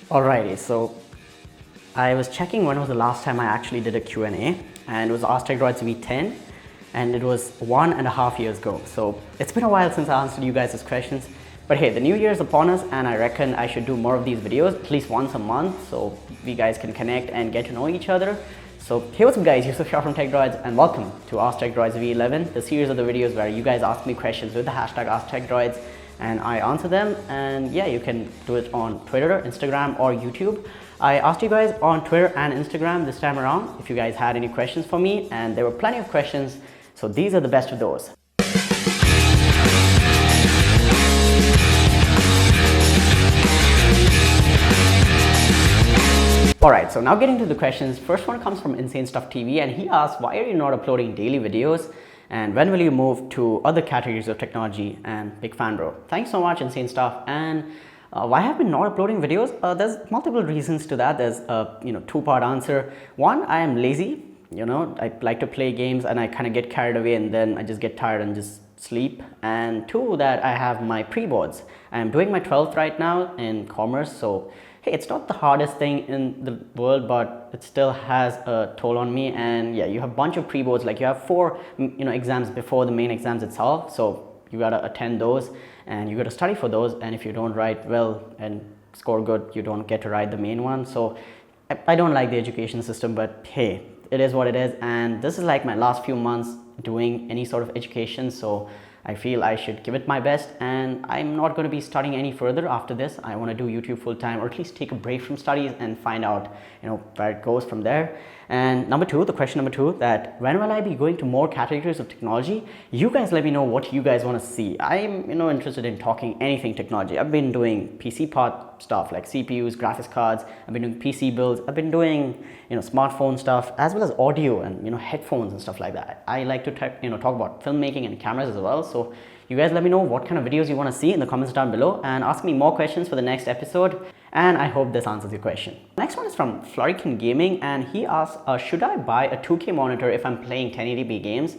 Alrighty, so I was checking when was the last time I actually did a Q&A, and it was Ask TechDroids V10, and it was 1.5 years ago. So it's been a while since I answered you guys' questions, but hey, the new year is upon us, and I reckon I should do more of these videos, at least once a month, so we guys can connect and get to know each other. So hey, what's up guys, Yusuf here from TechDroids, and welcome to Ask TechDroids V11, the series of the videos where you guys ask me questions with the hashtag Ask TechDroids, and I answer them. And yeah, you can do it on Twitter, Instagram, or YouTube. I asked you guys on Twitter and Instagram this time around if you guys had any questions for me, and there were plenty of questions, so these are the best of those. Alright, so now getting to the questions. First one comes from Insane Stuff TV, and he asks, why are you not uploading daily videos? And when will you move to other categories of technology? And big fan, bro. Thanks so much, Insane Stuff. And why have I been not uploading videos? There's multiple reasons to that. There's a two-part answer. One, I am lazy. I like to play games and I kind of get carried away, and then I just get tired and just sleep. And two, that I have my pre-boards. I'm doing my 12th right now in commerce, so hey, it's not the hardest thing in the world, but it still has a toll on me. And yeah, you have a bunch of pre-boards, like you have 4 exams before the main exams itself, so you gotta attend those and you gotta study for those, and if you don't write well and score good, you don't get to write the main one. So I don't like the education system, but hey, it is what it is, and this is like my last few months doing any sort of education, so I feel I should give it my best, and I'm not going to be studying any further after this. I want to do YouTube full time, or at least take a break from studies and find out where it goes from there. And the question number two, that when will I be going to more categories of technology? You guys let me know what you guys want to see. I'm interested in talking anything technology. I've been doing PC part stuff like CPUs, graphics cards. I've been doing PC builds. I've been doing smartphone stuff, as well as audio and headphones and stuff like that. I like to talk about filmmaking and cameras as well. So you guys let me know what kind of videos you want to see in the comments down below, and ask me more questions for the next episode, and I hope this answers your question. Next one is from Rockin Gaming, and he asks, should I buy a 2K monitor if I'm playing 1080p games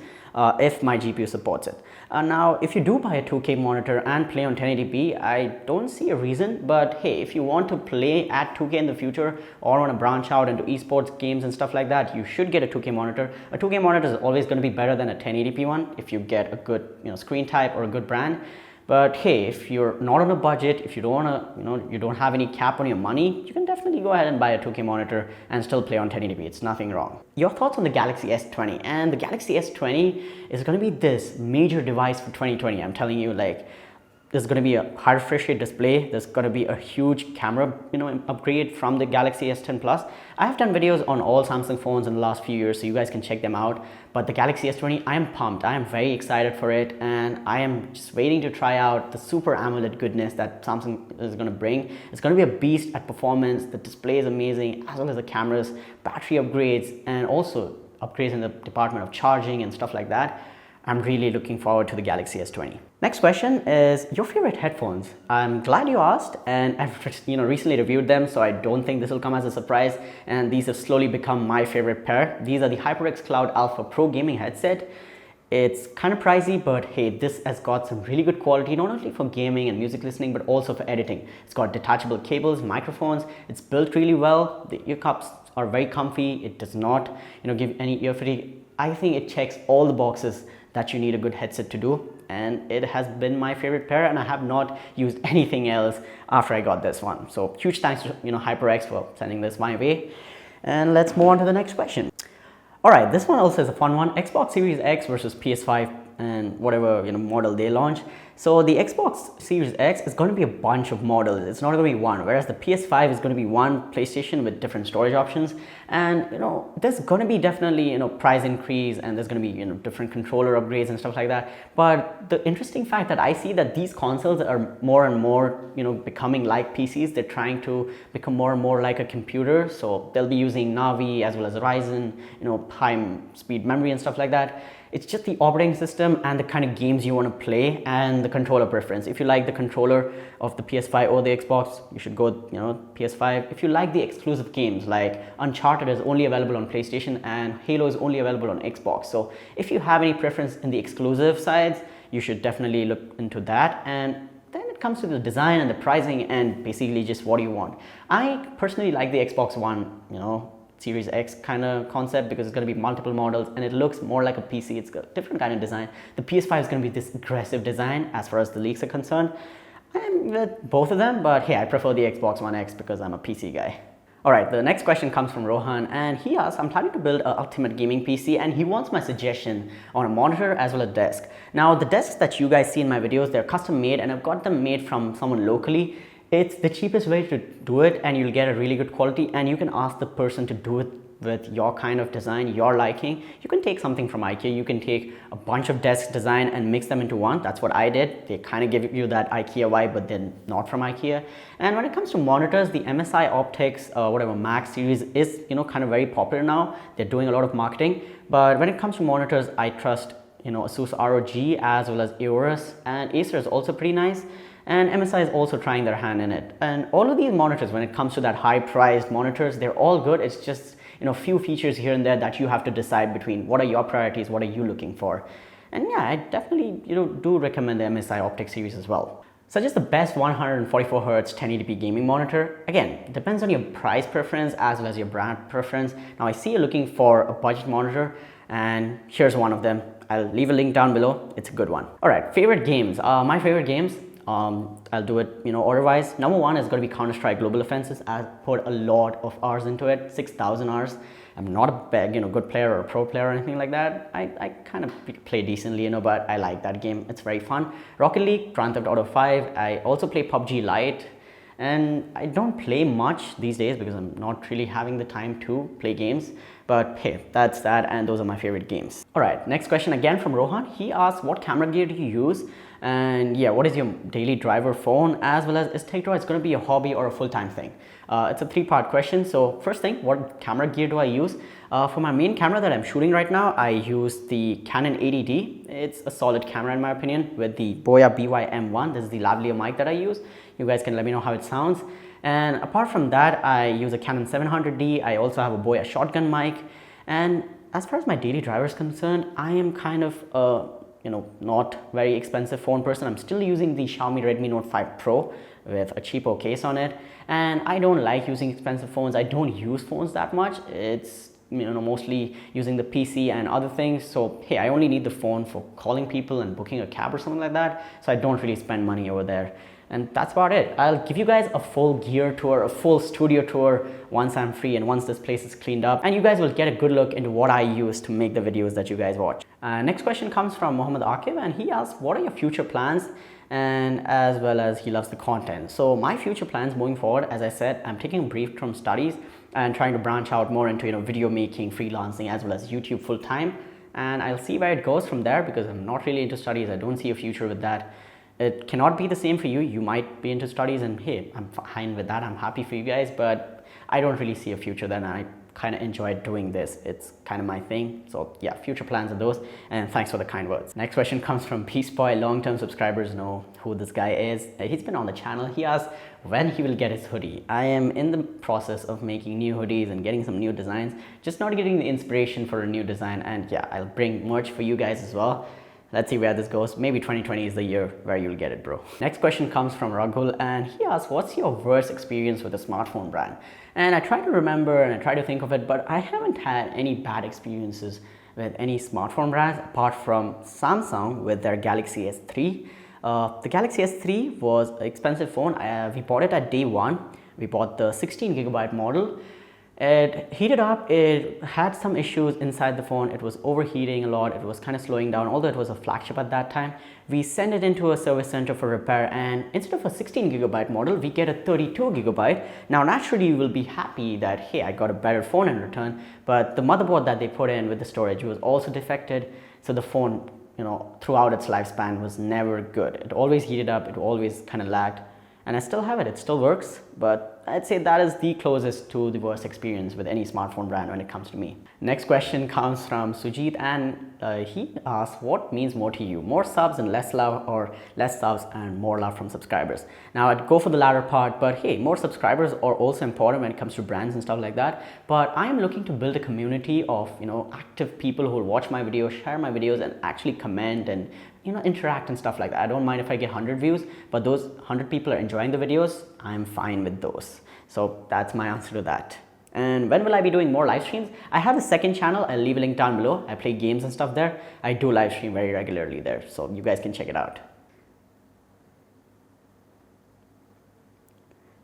if my GPU supports it? Now, if you do buy a 2K monitor and play on 1080p, I don't see a reason, but hey, if you want to play at 2K in the future or want to branch out into esports games and stuff like that, you should get a 2K monitor. A 2K monitor is always going to be better than a 1080p one if you get a good screen type or a good brand. But hey, if you're not on a budget, if you don't want to, you don't have any cap on your money, you can definitely go ahead and buy a 2K monitor and still play on 1080p. It's nothing wrong. Your thoughts on the Galaxy S20? And the Galaxy S20 is going to be this major device for 2020. I'm telling you, like, there's going to be a high refresh rate display. There's going to be a huge camera, upgrade from the Galaxy S10 Plus. I have done videos on all Samsung phones in the last few years, so you guys can check them out. But the Galaxy S20, I am pumped. I am very excited for it, and I am just waiting to try out the Super AMOLED goodness that Samsung is going to bring. It's going to be a beast at performance. The display is amazing, as well as the cameras, battery upgrades, and also upgrades in the department of charging and stuff like that. I'm really looking forward to the Galaxy S20. Next question is your favorite headphones. I'm glad you asked, and I've recently reviewed them, so I don't think this will come as a surprise, and these have slowly become my favorite pair. These are the HyperX Cloud Alpha Pro gaming headset. It's kind of pricey, but hey, this has got some really good quality, not only for gaming and music listening, but also for editing. It's got detachable cables, microphones. It's built really well. The ear cups are very comfy. It does not give any ear fatigue. I think it checks all the boxes that you need a good headset to do, and it has been my favorite pair, and I have not used anything else after I got this one. So huge thanks to HyperX for sending this my way. And let's move on to the next question. All right, this one also is a fun one. Xbox Series X versus PS5 and whatever model they launch. So the Xbox Series X is going to be a bunch of models. It's not going to be one, whereas the PS5 is going to be one PlayStation with different storage options. And there's going to be definitely price increase, and there's going to be different controller upgrades and stuff like that. But the interesting fact that I see that these consoles are more and more becoming like PCs. They're trying to become more and more like a computer. So they'll be using Navi as well as Ryzen, high speed memory and stuff like that. It's just the operating system and the kind of games you want to play, and the controller preference. If you like the controller of the PS5 or the Xbox, you should go PS5. If you like the exclusive games, like Uncharted is only available on PlayStation and Halo is only available on Xbox. So if you have any preference in the exclusive sides, you should definitely look into that. And then it comes to the design and the pricing and basically just what you want. I personally like the Xbox One, Series X kind of concept, because it's going to be multiple models and it looks more like a PC. It's got a different kind of design. The PS5 is going to be this aggressive design as far as the leaks are concerned. I'm with both of them, but hey, I prefer the Xbox One X because I'm a PC guy. Alright, the next question comes from Rohan, and he asks, I'm planning to build an ultimate gaming PC and he wants my suggestion on a monitor as well as a desk. Now the desks that you guys see in my videos, they're custom made and I've got them made from someone locally. It's the cheapest way to do it and you'll get a really good quality, and you can ask the person to do it with your kind of design, your liking. You can take something from IKEA, you can take a bunch of desk design and mix them into one. That's what I did. They kind of give you that IKEA vibe, but then not from IKEA. And when it comes to monitors, the MSI Optics, Max series is, kind of very popular now. They're doing a lot of marketing. But when it comes to monitors, I trust, Asus ROG as well as Aorus, and Acer is also pretty nice. And MSI is also trying their hand in it. And all of these monitors, when it comes to that high priced monitors, they're all good. It's just, few features here and there that you have to decide between what are your priorities, what are you looking for. And yeah, I definitely, do recommend the MSI Optics series as well. Suggest the best 144Hz 1080p gaming monitor. Again, it depends on your price preference as well as your brand preference. Now I see you're looking for a budget monitor, and here's one of them. I'll leave a link down below. It's a good one. All right, favorite games. My favorite games, I'll do it, order-wise. Number one is going to be Counter-Strike Global Offensive. I've put a lot of hours into it, 6,000 hours. I'm not a big, good player or a pro player or anything like that. I kind of play decently, but I like that game. It's very fun. Rocket League, Grand Theft Auto 5. I also play PUBG Lite. And I don't play much these days because I'm not really having the time to play games. But hey, that's that, and those are my favorite games. All right, next question again from Rohan. He asks, what camera gear do you use? And yeah, what is your daily driver phone, as well as is TechDroids going to be a hobby or a full-time thing? It's a three-part question. So first thing, what camera gear do I use? For my main camera that I'm shooting right now, I use the Canon 80D. It's a solid camera in my opinion, with the Boya BY-M1. This is the lavalier mic that I use. You guys can let me know how it sounds. And apart from that, I use a Canon 700D. I also have a Boya shotgun mic. And as far as my daily driver is concerned, I am kind of not very expensive phone person. I'm still using the Xiaomi Redmi Note 5 Pro with a cheapo case on it. And I don't like using expensive phones. I don't use phones that much. It's mostly using the PC and other things. So hey, I only need the phone for calling people and booking a cab or something like that. So I don't really spend money over there. And that's about it. I'll give you guys a full gear tour, a full studio tour once I'm free and once this place is cleaned up. And you guys will get a good look into what I use to make the videos that you guys watch. Next question comes from Mohammed Akib, and he asks, what are your future plans? And as well as he loves the content. So my future plans moving forward, as I said, I'm taking a break from studies and trying to branch out more into video making, freelancing, as well as YouTube full time. And I'll see where it goes from there, because I'm not really into studies. I don't see a future with that. It cannot be the same for you. You might be into studies, and hey, I'm fine with that. I'm happy for you guys, but I don't really see a future then. I kind of enjoy doing this. It's kind of my thing. So yeah, future plans are those, and thanks for the kind words. Next question comes from Peace Boy. Long-term subscribers know who this guy is. He's been on the channel. He asks when he will get his hoodie. I am in the process of making new hoodies and getting some new designs, just not getting the inspiration for a new design. And yeah, I'll bring merch for you guys as well. Let's see where this goes. Maybe 2020 is the year where you'll get it, bro. Next question comes from Raghul, and he asks, what's your worst experience with a smartphone brand? And I try to remember and I try to think of it, but I haven't had any bad experiences with any smartphone brands apart from Samsung with their Galaxy S3. The Galaxy S3 was an expensive phone. We bought it at day one. We bought the 16GB model. It heated up, it had some issues inside the phone, it was overheating a lot, it was kind of slowing down, although it was a flagship at that time. We sent it into a service center for repair, and instead of a 16GB model, we get a 32GB. Now naturally you will be happy that, hey, I got a better phone in return, but the motherboard that they put in with the storage was also defected, so the phone, throughout its lifespan was never good. It always heated up, it always kind of lagged. And I still have it, it still works, but I'd say that is the closest to the worst experience with any smartphone brand when it comes to me. Next question comes from Sujit, and he asks, what means more to you? More subs and less love, or less subs and more love from subscribers? Now I'd go for the latter part, but hey, more subscribers are also important when it comes to brands and stuff like that. But I am looking to build a community of active people who will watch my videos, share my videos, and actually comment and interact and stuff like that. I don't mind if I get 100 views, but those 100 people are enjoying the videos, I'm fine with those. So that's my answer to that. And when will I be doing more live streams? I have a second channel. I'll leave a link down below. I play games and stuff there. I do live stream very regularly there, so you guys can check it out.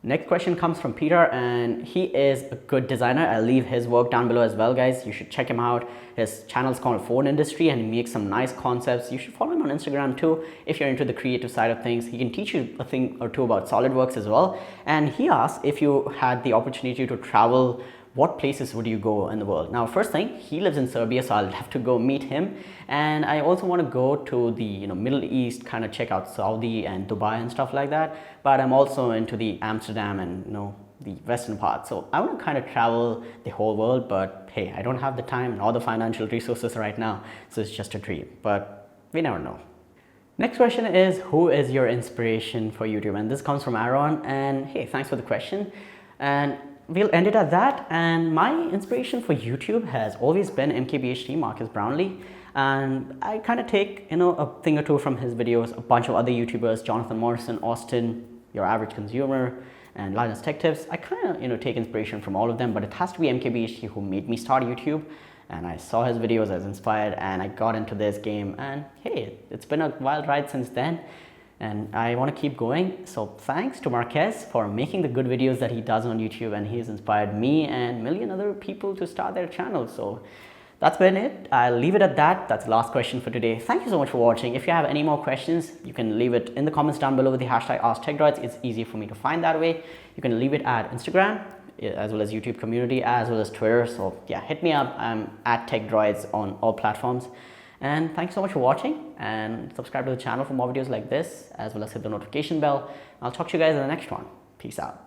Next question comes from Peter, and he is a good designer. I'll leave his work down below as well, guys. You should check him out. His channel is called Phone Industry, and he makes some nice concepts. You should follow him on Instagram too if you're into the creative side of things. He can teach you a thing or two about SolidWorks as well. And he asked, if you had the opportunity to travel, what places would you go in the world? Now, first thing, he lives in Serbia, so I'll have to go meet him. And I also want to go to the Middle East, kind of check out Saudi and Dubai and stuff like that. But I'm also into the Amsterdam and the western part. So I want to kind of travel the whole world, but hey, I don't have the time or the financial resources right now. So it's just a dream, but we never know. Next question is, who is your inspiration for YouTube? And this comes from Aaron, and hey, thanks for the question. And we'll end it at that. And my inspiration for YouTube has always been MKBHD, Marcus Brownlee. And I kind of take, a thing or two from his videos, a bunch of other YouTubers, Jonathan Morrison, Austin, Your Average Consumer, and Linus Tech Tips. I kind of, take inspiration from all of them, but it has to be MKBHD who made me start YouTube. And I saw his videos, I was inspired, and I got into this game. And hey, it's been a wild ride since then. And I want to keep going. So thanks to Marquez for making the good videos that he does on YouTube, and he has inspired me and a million other people to start their channels. So that's been it. I'll leave it at that. That's the last question for today. Thank you so much for watching. If you have any more questions, you can leave it in the comments down below with the hashtag AskTechDroids. It's easy for me to find that way. You can leave it at Instagram, as well as YouTube community, as well as Twitter. So yeah, hit me up. I'm at TechDroids on all platforms. And thanks so much for watching, and subscribe to the channel for more videos like this, as well as hit the notification bell. I'll talk to you guys in the next one. Peace out.